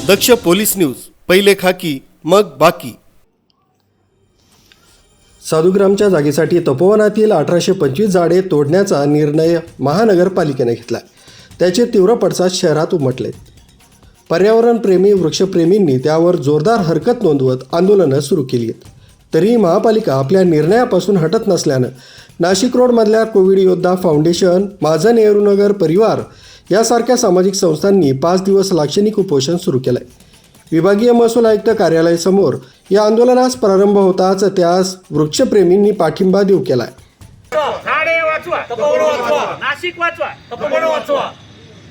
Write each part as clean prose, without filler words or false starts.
दक्ष police news, पहिले खाकी मग बाकी। साधुग्रामच्या जागेसाठी तपोवनातील 1825 झाडे तोडण्याचा निर्णय महानगरपालिकेने घेतला। त्याचे तीव्र पडसाद शहरात उमटले। पर्यावरणप्रेमी वृक्षप्रेमींनी त्यावर जोरदार हरकत नोंदवत आंदोलनं सुरू केली आहेत। तरीही महापालिका आपल्या निर्णयापासून हटत नसल्यानं नाशिक रोडमधल्या कोविड योद्धा फाउंडेशन, माझं नेहरूनगर परिवार यासारख्या सामाजिक संस्थांनी 5 दिवस लाक्षणिक उपोषण सुरू केलं आहे। विभागीय महसूल आयुक्त कार्यालयासमोर या आंदोलनास प्रारंभ होताच त्यास वृक्षप्रेमींनी पाठिंबा देऊ केला आहे। झाडे वाचवा, तपोवन वाचवा, नाशिक वाचवा, तपोवन वाचवा।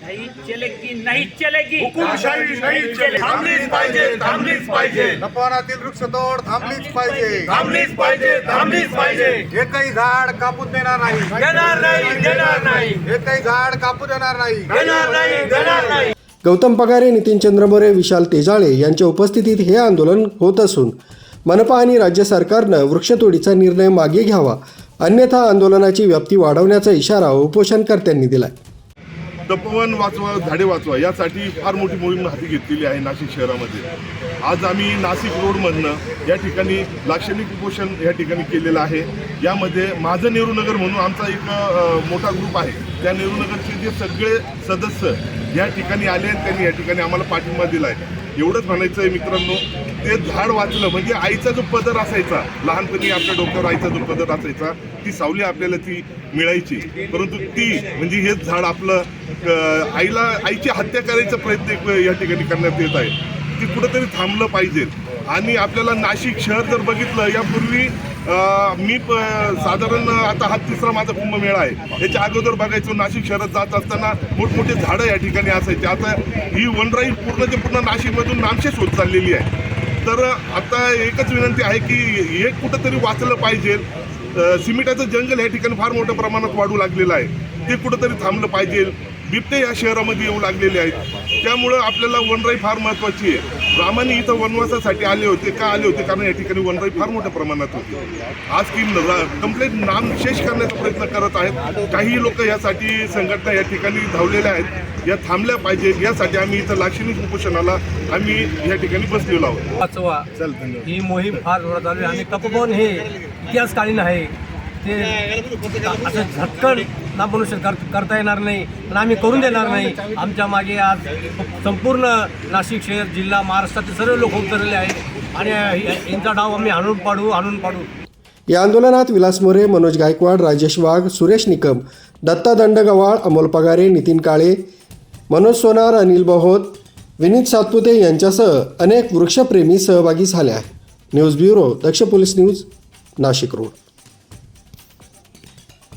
नहीं चलेगी, नहीं चलेगी, हुकुमशाही नाही चलेगी, थांबलीच पाहिजे, थांबलीच पाहिजे। तपोवनातील वृक्षतोड थांबलीच पाहिजे, थांबलीच पाहिजे, थांबलीच पाहिजे। एकही झाड कापून देणार नाही, देणार नाही, देणार नाही। एकही झाड कापून देणार नाही, देणार नाही, देणार नाही। गौतम पगारे, नितीन चंद्रमोरे, विशाल तेजाळे यांच्या उपस्थितीत हे आंदोलन होत असून मनपा आणि राज्य सरकारनं वृक्षतोडीचा निर्णय मागे घ्यावा, अन्यथा आंदोलनाची व्याप्ती वाढवण्याचा इशारा उपोषणकर्त्यांनी दिलाय। तपोवन वाचवा, झाडे वाचवा यासाठी फार मोठी मोहीम हाती घेतलेली आहे नाशिक शहरामध्ये। आज आम्ही नाशिक रोडमधनं या ठिकाणी लाक्षणिक उपोषण या ठिकाणी केलेलं आहे। यामध्ये माझं नेहरूनगर म्हणून आमचा एक मोठा ग्रुप आहे। त्या नेहरूनगरचे जे सगळे सदस्य या ठिकाणी आले आहेत, त्यांनी या ठिकाणी आम्हाला पाठिंबा दिला आहे। एवढंच म्हणायचं आहे मित्रांनो, ते झाड वाचलं म्हणजे आईचा जो पदर असायचा, लहानपणी आपल्या डोक्यावर आईचा जो पदर असायचा, ती सावली आपल्याला ती मिळायची, परंतु ती म्हणजे हेच झाड आपलं आईची हत्या करायचा प्रयत्न या ठिकाणी करण्यात येत आहे। ती कुठंतरी थांबलं पाहिजे। आणि आपल्याला नाशिक शहर जर बघितलं, यापूर्वी मी साधारण आता हा 3रा माझा कुंभमेळा आहे। याच्या अगोदर बघायचो नाशिक शहरात जात असताना मोठमोठे झाडं या ठिकाणी असायचे। आता ही वनराई पूर्ण नाशिकमधून नामशेष होत चाललेली आहे। तर आता एकच विनंती आहे की हे कुठंतरी वाचलं पाहिजे। सिमेंटाचं जंगल या ठिकाणी फार मोठ्या प्रमाणात वाढू लागलेलं आहे, ते कुठंतरी थांबलं पाहिजे। बिबटे या शहरामध्ये येऊ लागलेले आहेत, त्यामुळं आपल्याला वनराई फार महत्त्वाची आहे। रामाने इथं वनवासासाठी आले होते, का आले होते? कारण या ठिकाणी वनराई फार मोठ्या प्रमाणात होती। आज ती कंप्लीट नामशेष करण्याचा प्रयत्न करत आहेत। काही लोक यासाठी संघटना या ठिकाणी धावलेल्या आहेत, या थांबल्या पाहिजे। यासाठी आम्ही इथं लाक्षणिक उपोषणाला आम्ही या ठिकाणी बसलेलो आहोत। वाचवा ही मोहीम फार जोरात चालू आहे आणि तपोवन हे इतिहासकालीन आहे। ते असं झटकन नामनुसार करता येणार नाही आणि आम्ही करून देणार नाही। आमच्या मागे आज संपूर्ण नाशिक शहर, जिल्हा, महाराष्ट्रातील सर्व लोक उतरलेले आहेत आणि यांचा डाव आम्ही आणून पाडू। या आंदोलनात विलास मोरे, मनोज गायकवाड, राजेश वाघ, सुरेश निकम, दत्ता दंडगवाळ, अमोल पगारे, नितीन काळे, मनोज सोनार, अनिल बहोत, विनीत सातपुते यांच्यासह अनेक वृक्षप्रेमी सहभागी झाले आहेत। न्यूज ब्युरो, दक्ष पोलीस न्यूज, नाशिक रोड।